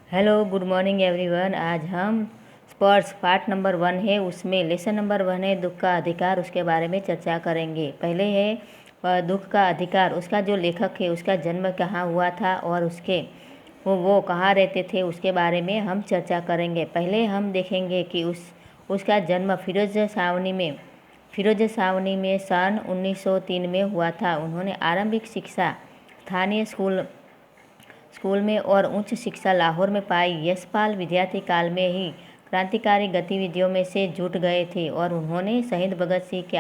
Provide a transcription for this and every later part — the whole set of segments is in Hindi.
Hello good morning everyone. आज हम स्पर्श पार्ट नंबर 1 है, उसमें लेसन नंबर 1 है दुख का अधिकार, उसके बारे में चर्चा करेंगे। पहले है दुख का अधिकार, उसका जो लेखक है उसका जन्म कहाँ हुआ था और उसके वो कहाँ रहते थे, उसके बारे में हम चर्चा करेंगे। पहले हम देखेंगे कि उसका जन्म फिरोज सावनी में सन 1903 में हुआ था। उन्होंने आरंभिक शिक्षा स्थानीय स्कूल में और उच्च शिक्षा लाहौर में पाई। यशपाल विद्यार्थी काल में ही क्रांतिकारी गतिविधियों में से जुट गए थे और उन्होंने शहीद भगत सिंह के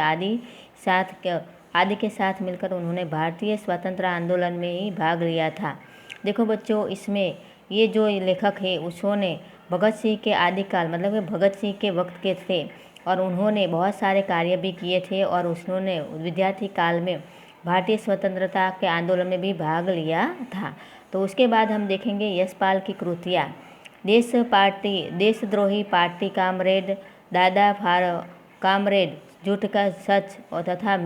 आदि के साथ मिलकर उन्होंने भारतीय स्वतंत्रता आंदोलन में ही भाग लिया था। देखो बच्चों, इसमें ये जो लेखक है उसने भगत सिंह के आदिकाल मतलब कि भगत सिंह के वक्त के थे और उन्होंने बहुत सारे कार्य भी किए थे और उन्होंने विद्यार्थी काल में भारतीय स्वतंत्रता के आंदोलन में भी भाग लिया था। तो उसके बाद हम देखेंगे यशपाल की कृतियाँ। देशद्रोही पार्टी, कामरेड, कामरेड, झूठ का सच और तथा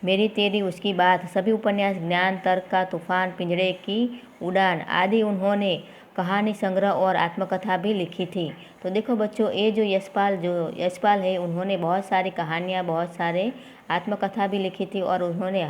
मेरी तेरी उसकी बात, सभी उपन्यास, ज्ञान तर्क का तूफान, पिंजड़े की उड़ान आदि उन्होंने कहानी संग्रह और आत्मकथा भी लिखी थी। तो देखो बच्चों, ये जो यशपाल है उन्होंने बहुत सारी कहानियाँ, बहुत सारे आत्मकथा भी लिखी थी और उन्होंने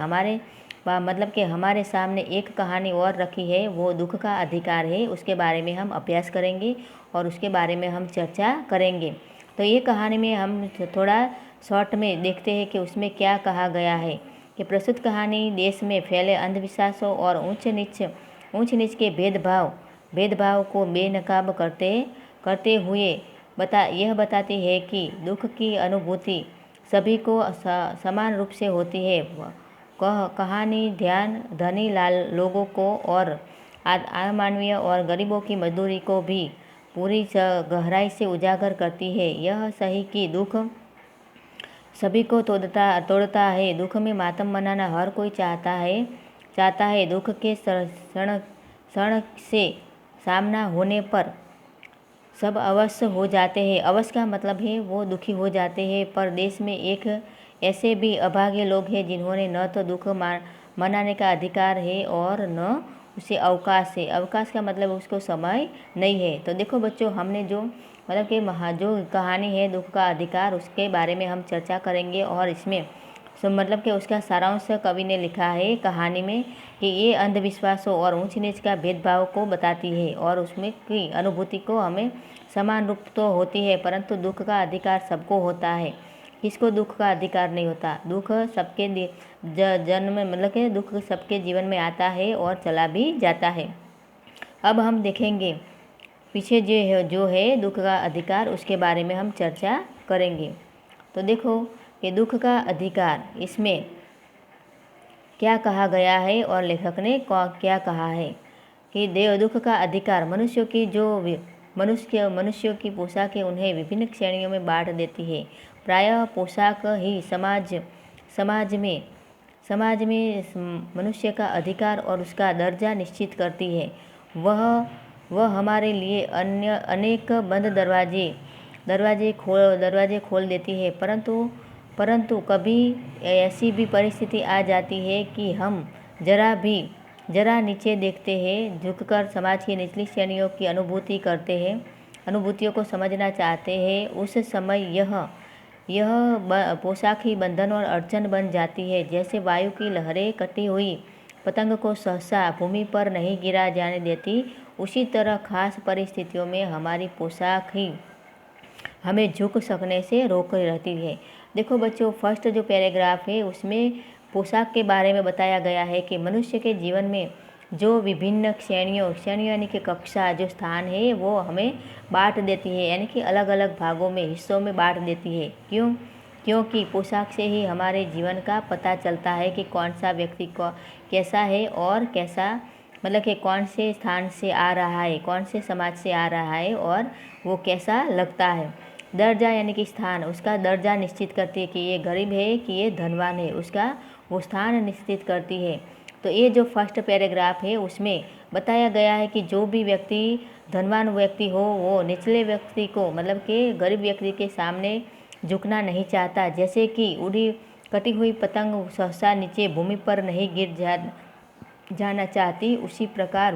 हमारे सामने एक कहानी और रखी है, वो दुख का अधिकार है। उसके बारे में हम अभ्यास करेंगे और उसके बारे में हम चर्चा करेंगे। तो ये कहानी में हम थोड़ा शॉर्ट में देखते हैं कि उसमें क्या कहा गया है। कि प्रस्तुत कहानी देश में फैले अंधविश्वासों और ऊंच नीच के भेदभाव को बेनकाब करते हुए यह बताती है कि दुख की अनुभूति सभी को समान रूप से होती है। कहानी धनी लोगों को और अमानवीय और गरीबों की मजदूरी को भी पूरी गहराई से उजागर करती है। यह सही कि दुख सभी को तोड़ता है। दुख में मातम मनाना हर कोई चाहता है। दुख के क्षण से सामना होने पर सब अवश्य हो जाते हैं। अवश्य का मतलब है वो दुखी हो जाते हैं, पर देश में एक ऐसे भी अभागे लोग हैं जिन्होंने न तो दुख मनाने का अधिकार है और न उसे अवकाश है। अवकाश का मतलब उसको समय नहीं है। तो देखो बच्चों, हमने जो कहानी है दुख का अधिकार, उसके बारे में हम चर्चा करेंगे और इसमें कि उसका सारांश कवि ने लिखा है कहानी में कि ये अंधविश्वासों और ऊंच नीच का भेदभाव को बताती है और उसमें की अनुभूति को हमें समान रूप तो होती है, परंतु दुख का अधिकार सबको होता है। किसको दुख का अधिकार नहीं होता? दुख सबके जन्म में कि दुख सबके जीवन में आता है और चला भी जाता है। अब हम देखेंगे पीछे जो है दुख का अधिकार, उसके बारे में हम चर्चा करेंगे। तो देखो कि दुख का अधिकार, इसमें क्या कहा गया है और लेखक ने क्या कहा है कि दुख का अधिकार मनुष्यों की पोशाक उन्हें विभिन्न श्रेणियों में बांट देती है। प्रायः पोशाक ही समाज में मनुष्य का अधिकार और उसका दर्जा निश्चित करती है। वह हमारे लिए अनेक बंद दरवाजे खोल देती है, परंतु कभी ऐसी भी परिस्थिति आ जाती है कि हम जरा नीचे देखते हैं, झुककर समाज की निचली श्रेणियों की अनुभूतियों को समझना चाहते हैं। उस समय यह पोशाक ही बंधन और अड़चन बन जाती है। जैसे वायु की लहरें कटी हुई पतंग को सहसा भूमि पर नहीं गिरा जाने देती, उसी तरह खास परिस्थितियों में हमारी पोशाक ही हमें झुक सकने से रोक रहती है। देखो बच्चों, फर्स्ट जो पैराग्राफ है उसमें पोशाक के बारे में बताया गया है कि मनुष्य के जीवन में जो विभिन्न श्रेणियों यानी कि कक्षा, जो स्थान है वो हमें बांट देती है, यानी कि अलग अलग भागों में, हिस्सों में बांट देती है। क्योंकि पोशाक से ही हमारे जीवन का पता चलता है कि कौन सा व्यक्ति को कैसा है और कैसा कि कौन से स्थान से आ रहा है, कौन से समाज से आ रहा है और वो कैसा लगता है। दर्जा यानी कि स्थान, उसका दर्जा निश्चित करती है कि ये गरीब है कि ये धनवान है, उसका वो स्थान निश्चित करती है। तो ये जो फर्स्ट पैराग्राफ है उसमें बताया गया है कि जो भी व्यक्ति धनवान व्यक्ति हो वो निचले व्यक्ति को कि गरीब व्यक्ति के सामने झुकना नहीं चाहता। जैसे कि कटी हुई पतंग सहसा नीचे भूमि पर नहीं गिर जाना चाहती, उसी प्रकार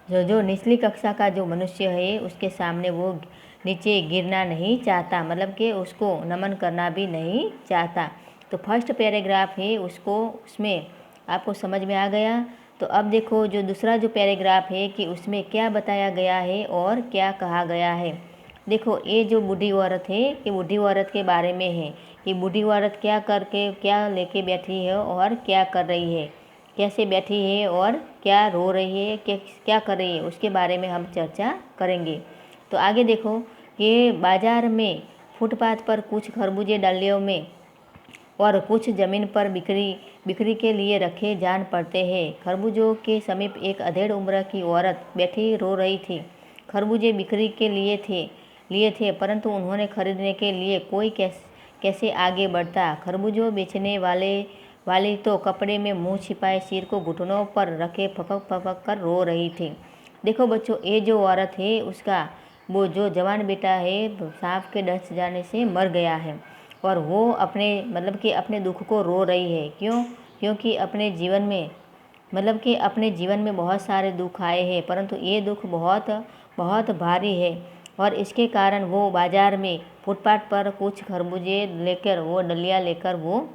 जो निचली कक्षा का जो मनुष्य है उसके सामने वो नीचे गिरना नहीं चाहता, मतलब कि उसको नमन करना भी नहीं चाहता। तो फर्स्ट पैराग्राफ है उसमें आपको समझ में आ गया। तो अब देखो जो दूसरा जो पैराग्राफ है कि उसमें क्या बताया गया है और क्या कहा गया है। देखो ये जो बूढ़ी औरत है ये बूढ़ी औरत के बारे में है कि बूढ़ी औरत क्या करके क्या लेके बैठी है और क्या कर रही है, कैसे बैठी है और क्या रो रही है, क्या कर रही है, उसके बारे में हम चर्चा करेंगे। तो आगे देखो कि बाज़ार में फुटपाथ पर कुछ खरबूजे डालियों में और कुछ ज़मीन पर बिक्री के लिए रखे जान पड़ते हैं। खरबूजों के समीप एक अधेड़ उम्र की औरत बैठी रो रही थी। खरबूजे बिक्री के लिए थे परंतु उन्होंने खरीदने के लिए कोई कैसे आगे बढ़ता। खरबूजों बेचने वाली तो कपड़े में मुंह छिपाए सिर को घुटनों पर रखे फपक फपक कर रो रही थी। देखो बच्चों ये जो औरत है उसका वो जो जवान बेटा है सांप के डस जाने से मर गया है और वो अपने मतलब कि अपने दुख को रो रही है। क्योंकि अपने जीवन में बहुत सारे दुख आए हैं परंतु ये दुख बहुत बहुत भारी है और इसके कारण वो बाज़ार में फुटपाथ पर कुछ खरबूजे लेकर वो डलिया लेकर वो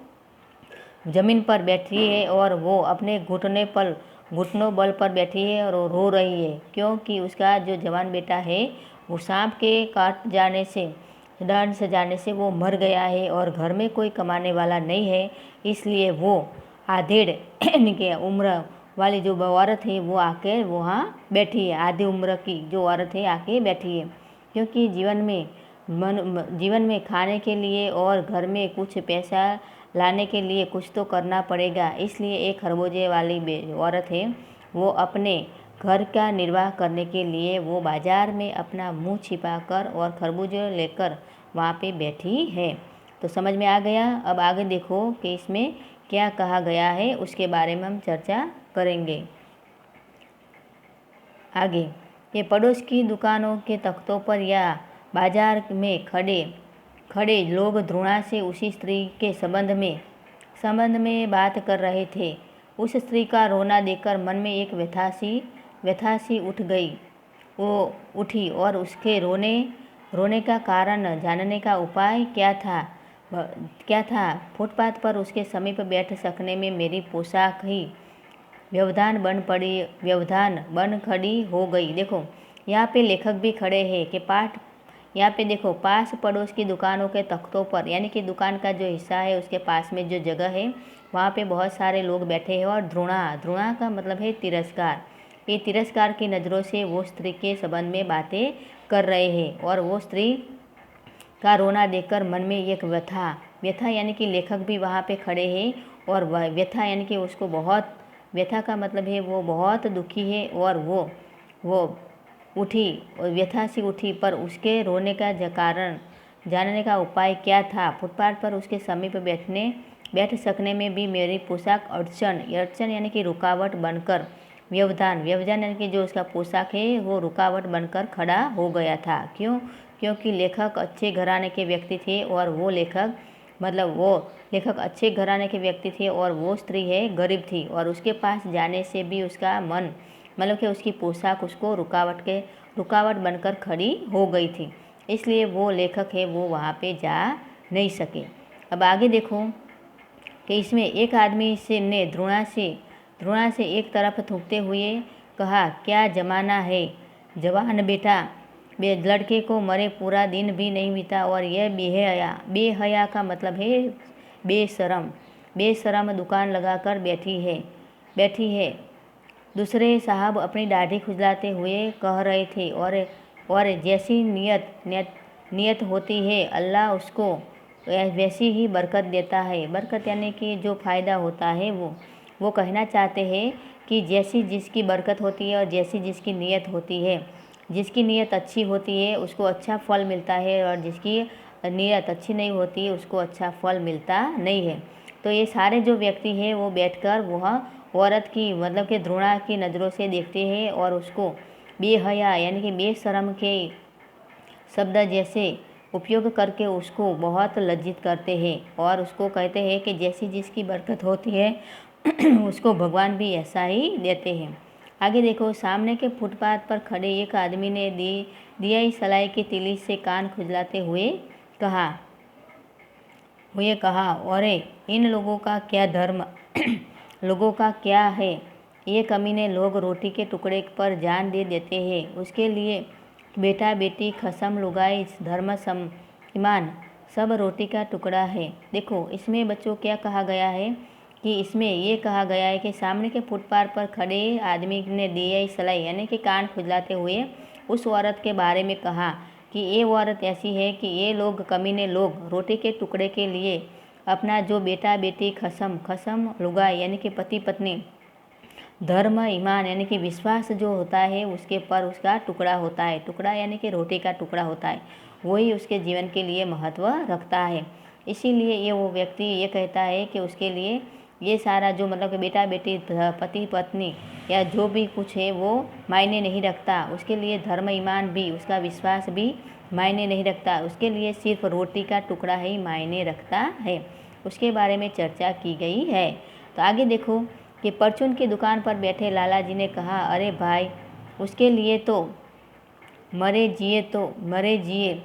ज़मीन पर बैठी है और वो अपने घुटनों बल पर बैठी है और वो रो रही है क्योंकि उसका जो जवान बेटा है वो सांप के काट जाने से डंड से जाने से वो मर गया है और घर में कोई कमाने वाला नहीं है, इसलिए वो आधेड़ के उम्र वाली जो औरत है वो आके वहाँ बैठी है। आधी उम्र की जो औरत है आके बैठी है क्योंकि जीवन में खाने के लिए और घर में कुछ पैसा लाने के लिए कुछ तो करना पड़ेगा, इसलिए एक खरबूजे वाली औरत है वो अपने घर का निर्वाह करने के लिए वो बाज़ार में अपना मुंह छिपाकर और खरबूजे लेकर वहाँ पे बैठी है। तो समझ में आ गया। अब आगे देखो कि इसमें क्या कहा गया है उसके बारे में हम चर्चा करेंगे। आगे ये पड़ोस की दुकानों के तख्तों पर या बाजार में खड़े लोग घृणा से उसी स्त्री के संबंध में बात कर रहे थे। उस स्त्री का रोना देखकर मन में एक व्यथा सी उठी और उसके रोने का कारण जानने का उपाय क्या था। फुटपाथ पर उसके समीप बैठ सकने में मेरी पोशाक ही व्यवधान बन खड़ी हो गई। देखो यहाँ पे लेखक भी खड़े हैं कि यहाँ पे देखो पास पड़ोस की दुकानों के तख्तों पर, यानी कि दुकान का जो हिस्सा है उसके पास में जो जगह है वहाँ पे बहुत सारे लोग बैठे हैं और घृणा का मतलब है तिरस्कार। ये तिरस्कार की नज़रों से वो स्त्री के संबंध में बातें कर रहे हैं और वो स्त्री का रोना देखकर मन में एक व्यथा यानी कि लेखक भी वहाँ पे खड़े हैं और वह व्यथा यानी कि उसको बहुत व्यथा का मतलब है वो बहुत दुखी है और वो उठी और व्यथा सी उठी, पर उसके रोने का कारण जानने का उपाय क्या था। फुटपाथ पर उसके समीप बैठ सकने में भी मेरी पोशाक अड़चन यानी कि रुकावट बनकर व्यवधान यानी कि जो उसका पोशाक है वो रुकावट बनकर खड़ा हो गया था। क्योंकि लेखक अच्छे घराने के व्यक्ति थे और वो लेखक अच्छे घराने के व्यक्ति थे और वो स्त्री है गरीब थी और उसके पास जाने से भी उसका मन मतलब कि उसकी पोशाक उसको रुकावट बनकर खड़ी हो गई थी, इसलिए वो लेखक है वो वहाँ पे जा नहीं सके। अब आगे देखो कि इसमें एक आदमी ने द्रोणा से एक तरफ थूकते हुए कहा, क्या जमाना है जवान बेटा, लड़के को मरे पूरा दिन भी नहीं बीता और यह बेहया का मतलब है बेशरम दुकान लगाकर बैठी है। दूसरे साहब अपनी दाढ़ी खुजलाते हुए कह रहे थे और जैसी नियत होती है अल्लाह उसको वैसी ही बरकत देता है। बरकत यानी कि जो फ़ायदा होता है वो कहना चाहते हैं कि जैसी जिसकी बरकत होती है और जैसी जिसकी नीयत होती है, जिसकी नीयत अच्छी होती है उसको अच्छा फल मिलता है और जिसकी नीयत अच्छी नहीं होती है उसको अच्छा फल मिलता नहीं है। तो ये सारे जो व्यक्ति हैं वो बैठकर वह औरत की मतलब कि घृणा की नज़रों से देखते हैं और उसको बेहया यानी कि बेशरम के शब्द जैसे उपयोग करके उसको बहुत लज्जित करते हैं और उसको कहते हैं कि जैसी जिसकी बरकत होती है उसको भगवान भी ऐसा ही देते हैं। आगे देखो, सामने के फुटपाथ पर खड़े एक आदमी ने दियाई सलाई की तीली से कान खुजलाते हुए कहा, अरे इन लोगों का क्या धर्म लोगों का क्या है, ये कमीने लोग रोटी के टुकड़े पर जान दे देते हैं, उसके लिए बेटा बेटी खसम लुगाई धर्म ईमान सब रोटी का टुकड़ा है। देखो, इसमें बच्चों क्या कहा गया है कि इसमें ये कहा गया है कि सामने के फुटपाथ पर खड़े आदमी ने दिया सलाई यानी कि कान खुजलाते हुए उस औरत के बारे में कहा कि ये औरत ऐसी है कि ये लोग कमीने लोग रोटी के टुकड़े के लिए अपना जो बेटा बेटी खसम लुगाई यानी कि पति पत्नी धर्म ईमान यानी कि विश्वास जो होता है उसके पर उसका टुकड़ा होता है, टुकड़ा यानी कि रोटी का टुकड़ा होता है, वही उसके जीवन के लिए महत्व रखता है। इसीलिए ये वो व्यक्ति ये कहता है कि उसके लिए ये सारा जो मतलब कि बेटा बेटी पति पत्नी या जो भी कुछ है वो मायने नहीं रखता, उसके लिए धर्म ईमान भी उसका विश्वास भी मायने नहीं रखता, उसके लिए सिर्फ रोटी का टुकड़ा ही मायने रखता है। उसके बारे में चर्चा की गई है। तो आगे देखो कि परचून की दुकान पर बैठे लाला जी ने कहा, अरे भाई, उसके लिए तो मरे जिए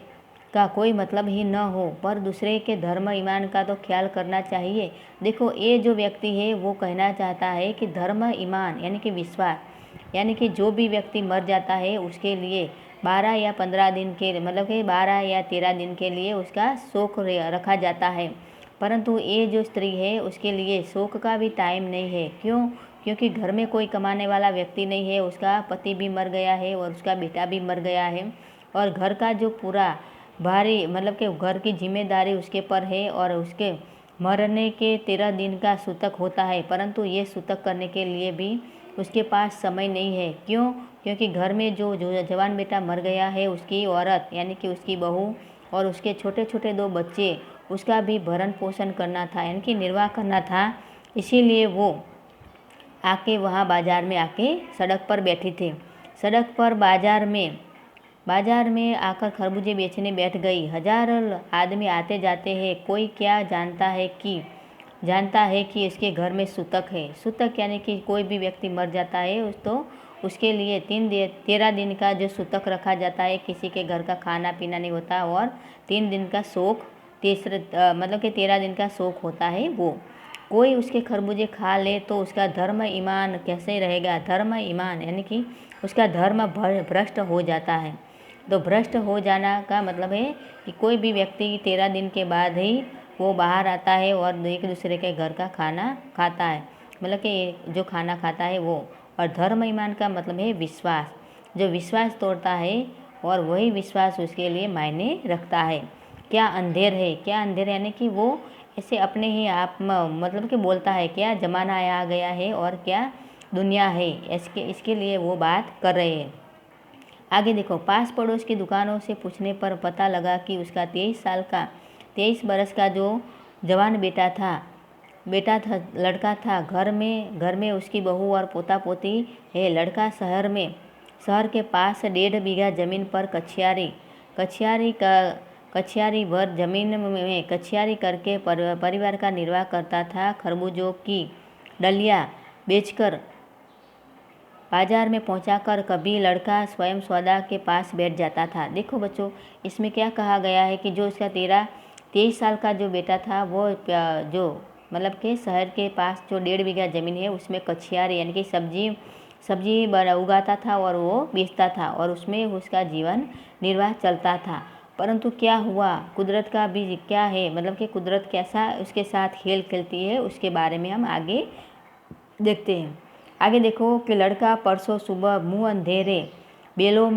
का कोई मतलब ही न हो, पर दूसरे के धर्म ईमान का तो ख्याल करना चाहिए। देखो, ये जो व्यक्ति है वो कहना चाहता है कि धर्म ईमान यानी कि विश्वास यानी कि जो भी व्यक्ति मर जाता है उसके लिए 12 या 15 दिन के मतलब कि 12 या 13 दिन के लिए उसका शोक रखा जाता है, परंतु ये जो स्त्री है उसके लिए शोक का भी टाइम नहीं है। क्यों? क्योंकि घर में कोई कमाने वाला व्यक्ति नहीं है, उसका पति भी मर गया है और उसका बेटा भी मर गया है और घर का जो पूरा भारी मतलब कि घर की जिम्मेदारी उसके पर है और उसके मरने के 13 दिन का सूतक होता है, परंतु ये सूतक करने के लिए भी उसके पास समय नहीं है। क्यों? क्योंकि घर में जो जवान बेटा मर गया है उसकी औरत यानी कि उसकी बहू और उसके छोटे छोटे 2 बच्चे उसका भी भरण पोषण करना था यानी कि निर्वाह करना था। इसीलिए वो आके वहाँ बाज़ार में आके सड़क पर बैठी थी। सड़क पर बाज़ार में आकर खरबूजे बेचने बैठ गई। 1000 आदमी आते जाते हैं, कोई क्या जानता है कि इसके घर में सूतक है। सूतक यानी कि कोई भी व्यक्ति मर जाता है तो उसके लिए 13 दिन का जो सूतक रखा जाता है, किसी के घर का खाना पीना नहीं होता और 3 दिन का शोक मतलब कि 13 दिन का शोक होता है। वो कोई उसके खरबूजे खा ले तो उसका धर्म ईमान कैसे रहेगा? धर्म ईमान यानी कि उसका धर्म भ्रष्ट हो जाता है। तो भ्रष्ट हो जाना का मतलब है कि कोई भी व्यक्ति 13 दिन के बाद ही वो बाहर आता है और एक दूसरे के घर का खाना खाता है, मतलब कि जो खाना खाता है वो। और धर्म ईमान का मतलब है विश्वास, जो विश्वास तोड़ता है और वही विश्वास उसके लिए मायने रखता है। क्या अंधेर यानी कि वो ऐसे अपने ही आप मतलब कि बोलता है क्या ज़माना आ गया है और क्या दुनिया है, इसके लिए वो बात कर रहे हैं। आगे देखो, पास पड़ोस की दुकानों से पूछने पर पता लगा कि उसका 23 बरस का जो जवान लड़का था। घर में उसकी बहू और पोता पोती है। लड़का शहर के पास 1.5 बीघा जमीन पर कछियारी भर जमीन में कछियारी करके परिवार का निर्वाह करता था। खरबूजों की डलिया बेचकर बाजार में पहुंचाकर कभी लड़का स्वयं सौदा के पास बैठ जाता था। देखो बच्चों, इसमें क्या कहा गया है कि जो उसका 23 साल का जो बेटा था वो जो मतलब कि शहर के पास जो 1.5 बीघा ज़मीन है उसमें कछियारी यानी कि सब्जी उगाता था और वो बेचता था और उसमें उसका जीवन निर्वाह चलता था। परंतु क्या हुआ, कुदरत का भी क्या है, मतलब कि कुदरत कैसा उसके साथ खेल खेलती है, उसके बारे में हम आगे देखते हैं। आगे देखो कि लड़का परसों सुबह मुँह अंधेरे बेलों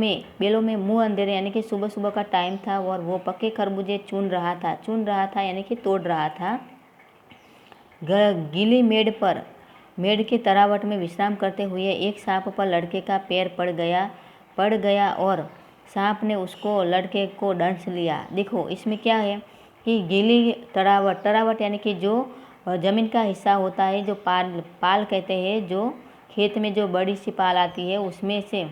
में मुँह अंधेरे यानी कि सुबह सुबह का टाइम था और वो पके खरबूजे चुन रहा था यानी कि तोड़ रहा था। गीली मेड़ के तरावट में विश्राम करते हुए एक सांप पर लड़के का पैर पड़ गया और सांप ने लड़के को डंस लिया। देखो, इसमें क्या है कि गीली तरावट यानी कि जो ज़मीन का हिस्सा होता है, जो पाल कहते हैं, जो खेत में जो बड़ी सी पाल आती है उसमें से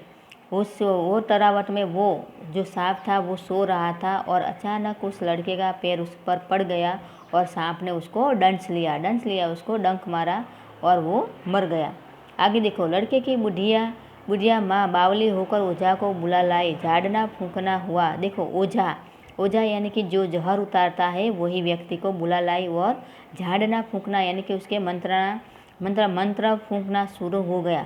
वो तरावट में वो जो सांप था वो सो रहा था और अचानक उस लड़के का पैर उस पर पड़ गया और सांप ने उसको डंस लिया, उसको डंक मारा और वो मर गया। आगे देखो, लड़के की बुढ़िया बुढ़िया माँ बावली होकर ओझा को बुला लाई, झाड़ना फूंकना हुआ। देखो, ओझा ओझा यानी कि जो जहर उतारता है वही व्यक्ति को बुला लाई, और झाड़ना फूंकना यानी कि उसके मंत्र फूंकना शुरू हो गया।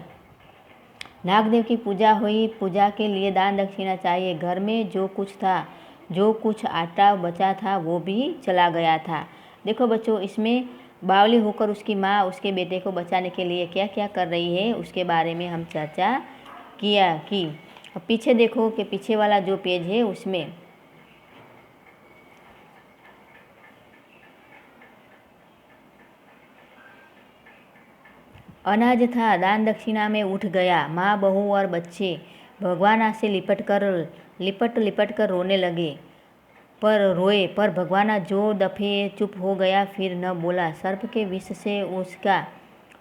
नागदेव की पूजा हुई, पूजा के लिए दान दक्षिणा चाहिए। घर में जो कुछ आटा बचा था वो भी चला गया था। देखो बच्चों, इसमें बावली होकर उसकी माँ उसके बेटे को बचाने के लिए क्या क्या कर रही है उसके बारे में हम चर्चा की। अब पीछे देखो कि पीछे वाला जो पेज है उसमें अनाज था, दान दक्षिणा में उठ गया। माँ, बहू और बच्चे भगवाना से लिपट कर रोने लगे, पर भगवाना जो दफे चुप हो गया, फिर न बोला। सर्प के विष से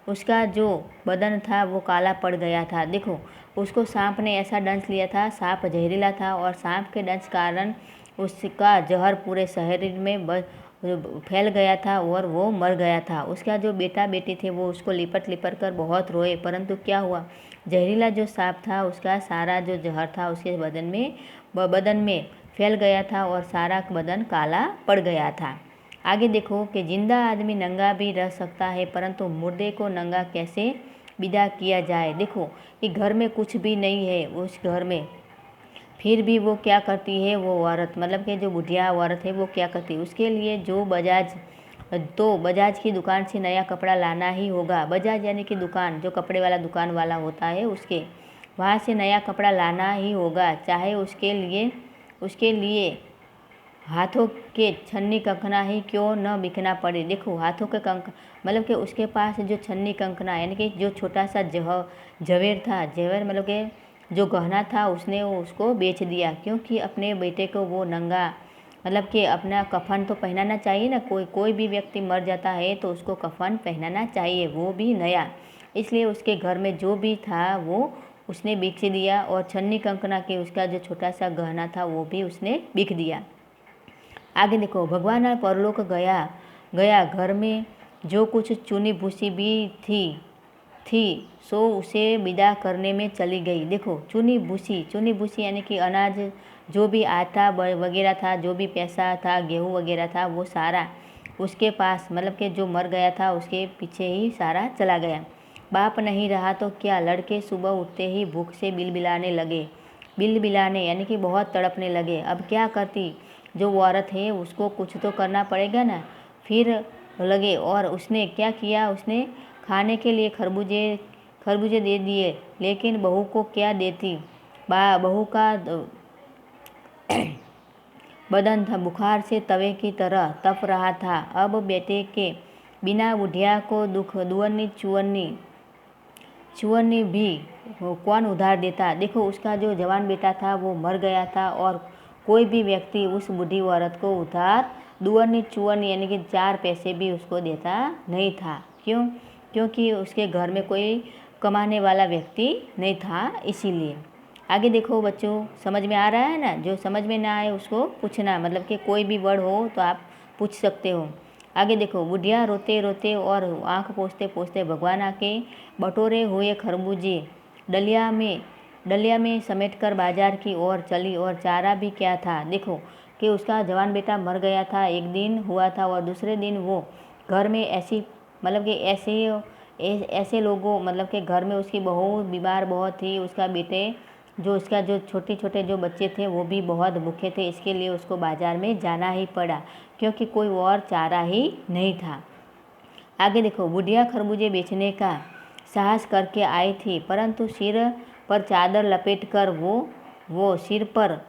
उसका जो बदन था वो काला पड़ गया था। देखो, उसको सांप ने ऐसा डंस लिया था। सांप जहरीला था और सांप के डंस कारण उसका जहर पूरे शरीर में फैल गया था और वो मर गया था। उसका जो बेटा बेटी थे वो उसको लिपट कर बहुत रोए, परंतु क्या हुआ, जहरीला जो सांप था उसका सारा जो जहर था उसके बदन में फैल गया था और सारा बदन काला पड़ गया था। आगे देखो कि जिंदा आदमी नंगा भी रह सकता है, परंतु मुर्दे को नंगा कैसे विदा किया जाए। देखो कि घर में कुछ भी नहीं है उस घर में, फिर भी वो क्या करती है, वो औरत मतलब कि जो बुढ़िया औरत है वो क्या करती है, उसके लिए बजाज की दुकान से नया कपड़ा लाना ही होगा। बजाज यानी कि दुकान, जो कपड़े वाला दुकान वाला होता है उसके वहाँ से नया कपड़ा लाना ही होगा, चाहे उसके लिए हाथों के छन्नी कंकना ही क्यों न बिकना पड़े। देखो, हाथों के मतलब कि उसके पास जो छन्नी कंकना यानी कि जो छोटा सा जवेर मतलब कि जो गहना था उसने उसको बेच दिया, क्योंकि अपने बेटे को वो नंगा मतलब कि अपना कफन तो पहनाना चाहिए ना। कोई भी व्यक्ति मर जाता है तो उसको कफन पहनाना चाहिए, वो भी नया। इसलिए उसके घर में जो भी था वो उसने बेच दिया, और छन्नी कंकना के उसका जो छोटा सा गहना था वो भी उसने बिक दिया। आगे देखो, भगवान परलोक गया। घर में जो कुछ चुनी भूसी भी थी सो उसे विदा करने में चली गई। देखो, चुनी भूसी यानी कि अनाज, जो भी आटा वगैरह था, जो भी पैसा था, गेहूँ वगैरह था, वो सारा उसके पास मतलब कि जो मर गया था उसके पीछे ही सारा चला गया। बाप नहीं रहा तो क्या, लड़के सुबह उठते ही भूख से बिलबिलाने यानी कि बहुत तड़पने लगे। अब क्या करती, जो वो औरत है उसको कुछ तो करना पड़ेगा ना। फिर लगे और उसने क्या किया, उसने खाने के लिए खरबूजे दे दिए, लेकिन बहू को क्या देती। बहू का बदन था बुखार से तवे की तरह तप रहा था। अब बेटे के बिना बुढ़िया को दुअन्नी चुअन्नी भी कौन उधार देता। देखो, उसका जो जवान बेटा था वो मर गया था और कोई भी व्यक्ति उस बूढ़ी औरत को उधार दुअन्नी चुअन्नी यानी कि 4 पैसे भी उसको देता नहीं था। क्यों? क्योंकि उसके घर में कोई कमाने वाला व्यक्ति नहीं था, इसीलिए। आगे देखो बच्चों, समझ में आ रहा है ना। जो समझ में ना आए उसको पूछना, मतलब कि कोई भी वर्ड हो तो आप पूछ सकते हो। आगे देखो, बुढ़िया रोते रोते और आँख पोंछते पोंछते भगवान आके बटोरे हुए खरबूजे डलिया में समेटकर बाजार की ओर चली। और चारा भी क्या था, देखो कि उसका जवान बेटा मर गया था, एक दिन हुआ था, और दूसरे दिन वो घर में ऐसी मतलब कि ऐसे लोगों मतलब कि घर में उसकी बहू बीमार बहुत थी, उसका बेटे जो छोटे जो बच्चे थे वो भी बहुत भूखे थे, इसके लिए उसको बाज़ार में जाना ही पड़ा, क्योंकि कोई और चारा ही नहीं था। आगे देखो, बुढ़िया खरबूजे बेचने का साहस करके आई थी, परंतु सिर पर चादर लपेटकर वो सिर पर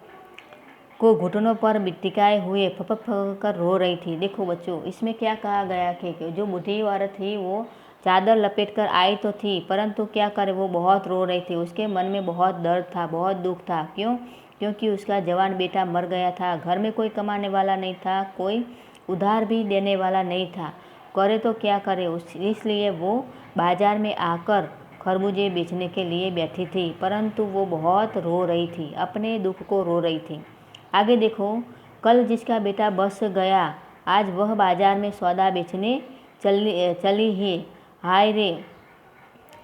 को घुटनों पर टिकाए हुए फपक कर रो रही थी। देखो बच्चों, इसमें क्या कहा गया कि जो बूढ़ी औरत थी वो चादर लपेट कर आई तो थी, परंतु क्या करे, वो बहुत रो रही थी। उसके मन में बहुत दर्द था, बहुत दुख था। क्यों? क्योंकि उसका जवान बेटा मर गया था, घर में कोई कमाने वाला नहीं था, कोई उधार भी देने वाला नहीं था, करे तो क्या करे। इसलिए वो बाजार में आकर खरबूजे बेचने के लिए बैठी थी, परंतु वो बहुत रो रही थी, अपने दुख को रो रही थी। आगे देखो, कल जिसका बेटा बस गया, आज वह बाजार में सौदा बेचने चली है। हाय रे,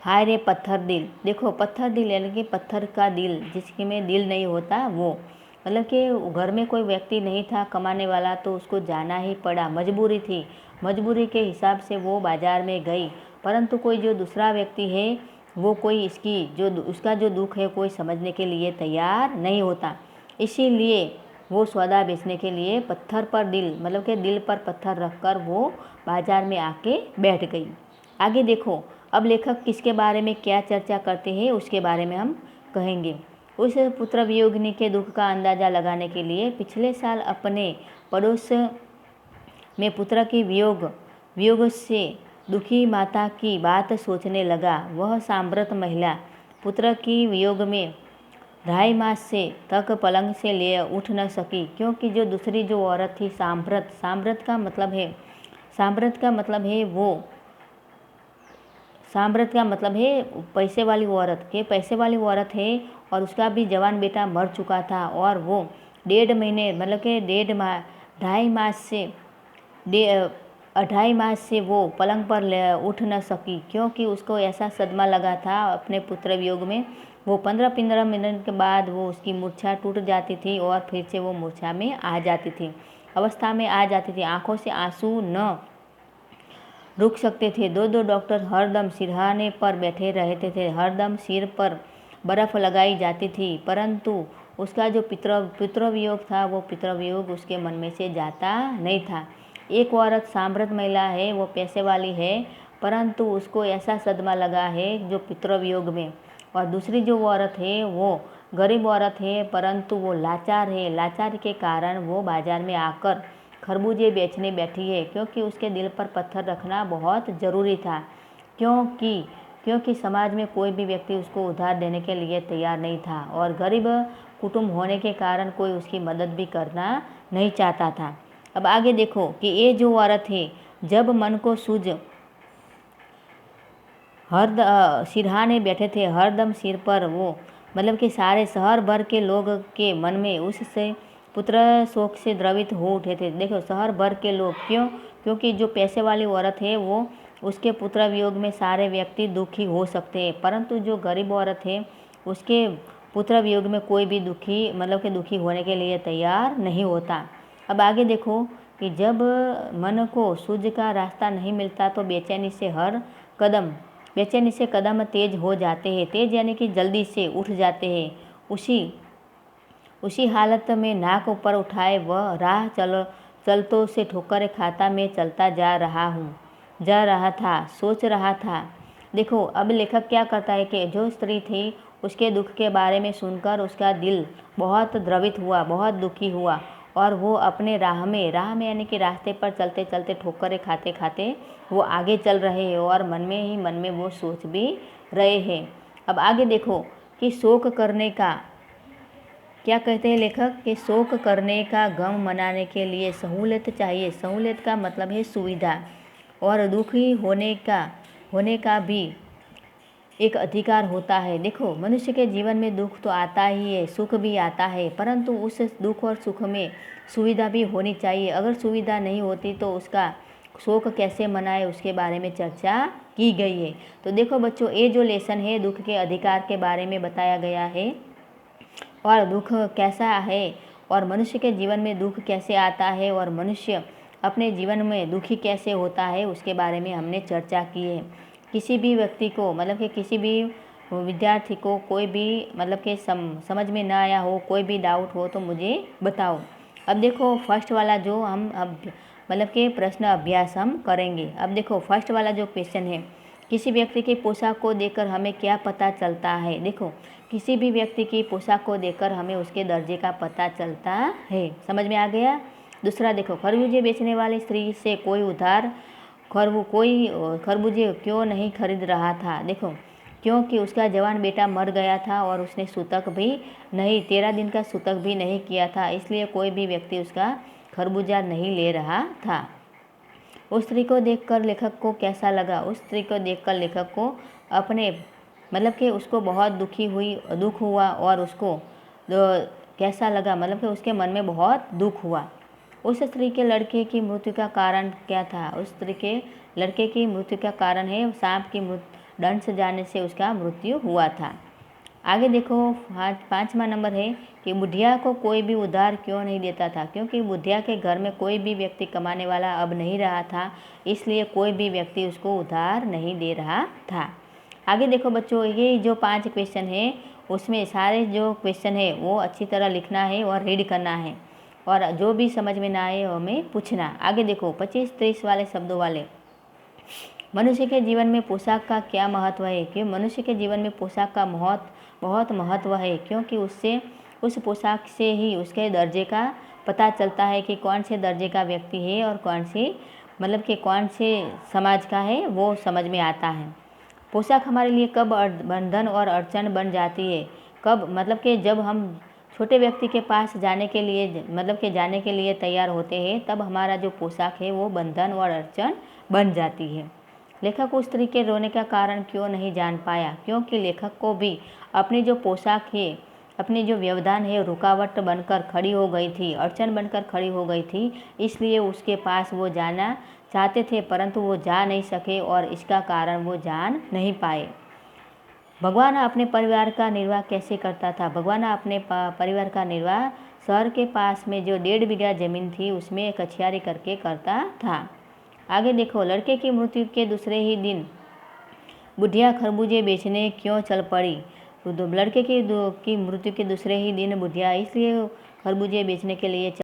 हाय रे पत्थर दिल। देखो पत्थर दिल यानी कि पत्थर का दिल, जिसके में दिल नहीं होता वो, मतलब कि घर में कोई व्यक्ति नहीं था कमाने वाला, तो उसको जाना ही पड़ा, मजबूरी थी। मजबूरी के हिसाब से वो बाज़ार में गई, परंतु कोई जो दूसरा व्यक्ति है वो कोई उसका जो दुख है कोई समझने के लिए तैयार नहीं होता। इसीलिए वो सौदा बेचने के लिए पत्थर पर दिल, मतलब कि दिल पर पत्थर रखकर वो बाज़ार में आके बैठ गई। आगे देखो अब लेखक किसके बारे में क्या चर्चा करते हैं उसके बारे में हम कहेंगे। उस पुत्र वियोगिनी के दुख का अंदाज़ा लगाने के लिए पिछले साल अपने पड़ोस में पुत्र की वियोग से दुखी माता की बात सोचने लगा। वह सांभ्रत महिला पुत्र की वियोग में 2.5 मास से तक पलंग से ले उठ न सकी, क्योंकि जो दूसरी जो औरत थी सांभ्रत का मतलब है पैसे वाली औरत के पैसे वाली औरत है, और उसका भी जवान बेटा मर चुका था, और वो 1.5 महीने मतलब कि 2.5 मास से वो पलंग पर उठ न सकी, क्योंकि उसको ऐसा सदमा लगा था अपने पुत्र वियोग में। वो 15-15 मिनट के बाद वो उसकी मूर्छा टूट जाती थी और फिर से वो मूर्छा में आ जाती थी, अवस्था में आ जाती थी। आंखों से आंसू न रुक सकते थे। 2 डॉक्टर हरदम सिरहाने पर बैठे रहते थे, हरदम सिर पर बर्फ़ लगाई जाती थी, परंतु उसका जो पितृवियोग था वो पितृवियोग उसके मन में से जाता नहीं था। एक औरत सांभ्रत महिला है, वो पैसे वाली है, परंतु उसको ऐसा सदमा लगा है जो पितृवियोग में, और दूसरी जो औरत है वो गरीब औरत है, परंतु वो लाचार है। लाचार के कारण वो बाज़ार में आकर खरबूजे बेचने बैठी है, क्योंकि उसके दिल पर पत्थर रखना बहुत ज़रूरी था, क्योंकि समाज में कोई भी व्यक्ति उसको उधार देने के लिए तैयार नहीं था, और गरीब कुटुंब होने के कारण कोई उसकी मदद भी करना नहीं चाहता था। अब आगे देखो कि ये जो औरत है, जब मन को सूझ सिरहाने बैठे थे, हरदम सिर पर वो, मतलब कि सारे शहर भर के लोग के मन में उससे पुत्र शोक से द्रवित हो उठे थे। देखो शहर भर के लोग, क्योंकि जो पैसे वाली औरत है वो उसके पुत्र वियोग में सारे व्यक्ति दुखी हो सकते हैं, परंतु जो गरीब औरत है उसके पुत्र वियोग में कोई भी दुखी होने के लिए तैयार नहीं होता। अब आगे देखो कि जब मन को सूझ का रास्ता नहीं मिलता तो बेचैनी से कदम तेज हो जाते हैं, तेज यानी कि जल्दी से उठ जाते हैं। उसी हालत में नाक ऊपर उठाए वह राह चलतों से ठोकरें खाता मैं चलता जा रहा था, सोच रहा था। देखो अब लेखक क्या करता है कि जो स्त्री थी उसके दुख के बारे में सुनकर उसका दिल बहुत द्रवित हुआ, बहुत दुखी हुआ, और वो अपने राह में यानी कि रास्ते पर चलते चलते ठोकरें खाते खाते वो आगे चल रहे हैं, और मन में वो सोच भी रहे हैं। अब आगे देखो कि शोक करने का क्या कहते हैं लेखक, कि शोक करने का गम मनाने के लिए सहूलियत चाहिए। सहूलियत का मतलब है सुविधा, और दुखी होने का भी एक अधिकार होता है। देखो मनुष्य के जीवन में दुख तो आता ही है, सुख भी आता है, परंतु उस दुख और सुख में सुविधा भी होनी चाहिए। अगर सुविधा नहीं होती तो उसका शोक कैसे मनाए उसके बारे में चर्चा की गई है। तो देखो बच्चों, ये जो लेसन है दुख के अधिकार के बारे में बताया गया है, और दुख कैसा है, और मनुष्य के जीवन में दुख कैसे आता है, और मनुष्य अपने जीवन में दुखी कैसे होता है, उसके बारे में हमने चर्चा की है। किसी भी व्यक्ति को, मतलब कि किसी भी विद्यार्थी को कोई भी मतलब कि समझ में ना आया हो, कोई भी डाउट हो तो मुझे बताओ। अब देखो फर्स्ट वाला जो हम अब मतलब कि प्रश्न अभ्यास हम करेंगे। अब देखो फर्स्ट वाला जो क्वेश्चन है, किसी व्यक्ति की पोशाक को देखकर हमें क्या पता चलता है। देखो किसी भी व्यक्ति की पोशाक को देखकर हमें उसके दर्जे का पता चलता है, समझ में आ गया। दूसरा देखो, खरबूजे बेचने वाली स्त्री से कोई खरबूजे क्यों नहीं खरीद रहा था। देखो क्योंकि उसका जवान बेटा मर गया था और उसने सूतक भी नहीं 13 दिन का सूतक भी नहीं किया था, इसलिए कोई भी व्यक्ति उसका खरबूजा नहीं ले रहा था। उस स्त्री को देखकर लेखक को कैसा लगा। उस स्त्री को देखकर लेखक को अपने मतलब कि उसको बहुत दुख हुआ, और उसको कैसा लगा, मतलब कि उसके मन में बहुत दुख हुआ। उस स्त्री के लड़के की मृत्यु का कारण क्या था। उस स्त्री के लड़के की मृत्यु का कारण है सांप की दंड जाने से उसका मृत्यु हुआ था। आगे देखो 5वां नंबर है कि बुढ़िया को कोई भी उधार क्यों नहीं देता था, क्योंकि बुढ़िया के घर में कोई भी व्यक्ति कमाने वाला अब नहीं रहा था, इसलिए कोई भी व्यक्ति उसको उधार नहीं दे रहा था। आगे देखो बच्चों, ये जो 5 क्वेश्चन है उसमें सारे जो क्वेश्चन है वो अच्छी तरह लिखना है और रीड करना है, और जो भी समझ में ना आए हमें पूछना। आगे देखो 25-30 वाले शब्दों वाले, मनुष्य के जीवन में पोशाक का क्या महत्व है। कि मनुष्य के जीवन में पोशाक का बहुत महत्व है, क्योंकि उससे उस पोशाक से ही उसके दर्जे का पता चलता है कि कौन से दर्जे का व्यक्ति है और कौन से समाज का है, वो समझ में आता है। पोशाक हमारे लिए कब बंधन और अड़चन बन जाती है। कब मतलब कि जब हम छोटे व्यक्ति के पास जाने के लिए तैयार होते हैं, तब हमारा जो पोशाक है वो बंधन और अड़चन बन जाती है। लेखक उस स्त्री के रोने का कारण क्यों नहीं जान पाया, क्योंकि लेखक को भी अपनी जो पोशाक है, अपनी जो व्यवधान है, रुकावट बनकर खड़ी हो गई थी, अड़चन बनकर खड़ी हो गई थी, इसलिए उसके पास वो जाना चाहते थे परंतु वो जा नहीं सके और इसका कारण वो जान नहीं पाए। भगवान अपने परिवार का निर्वाह कैसे करता था। भगवान अपने परिवार का निर्वाह शहर के पास में जो 1.5 बीघा जमीन थी उसमें कछियारी करके करता था। आगे देखो, लड़के की मृत्यु के दूसरे ही दिन बुढ़िया खरबूजे बेचने क्यों चल पड़ी। तो लड़के की मृत्यु के दूसरे ही दिन बुढ़िया इसलिए खरबूजे बेचने के लिए